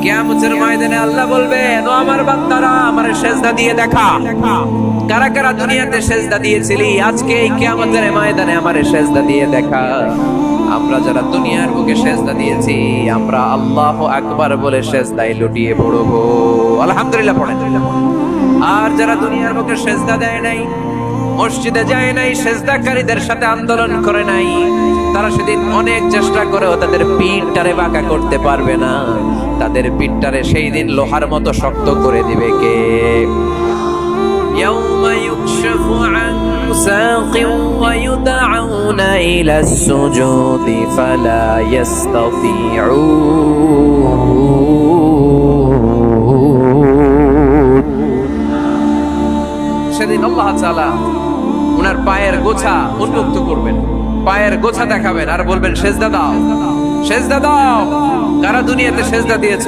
কিয়ামতের ময়দানে আল্লাহ বলবেন, ও আমার বান্দারা আমারে সিজদা দিয়ে দেখা। কারা কারা দুনিয়াতে সিজদা দিয়েছিলি, আজকে এই কিয়ামতের ময়দানে আমারে সিজদা দিয়ে দেখা। আমরা যারা দুনিয়ার বুকে সিজদা দিয়েছি, আমরা আল্লাহু আকবার বলে সিজদায় লুটিয়ে পড়বো। আলহামদুলিল্লাহ পড়েন। আর যারা দুনিয়ার বুকে সিজদা দেয় নাই, মসজিদে যায় নাই, সিজদাকারীদের সাথে আন্দোলন করে নাই, তারা সেদিন অনেক চেষ্টা করেও তাদের পিঠটারে বাঁকা করতে পারবে না। তাদের পিঠটারে সেই দিন লোহার মতো শক্ত করে দিবে কে? ইয়াউমা ইউকশাফু আন সাকিন ওয়া ইউদআউনা ইলা সুজুদি ফালা ইস্তাতিউন। সেদিন আল্লাহ তাআলা উনার পায়ের গোছা উন্মুক্ত করবেন, পায়ের গোছা দেখাবেন আর বলবেন, সিজদা দাও, সিজদা দাও। কারা দুনিয়াতে সিজদা দিয়েছে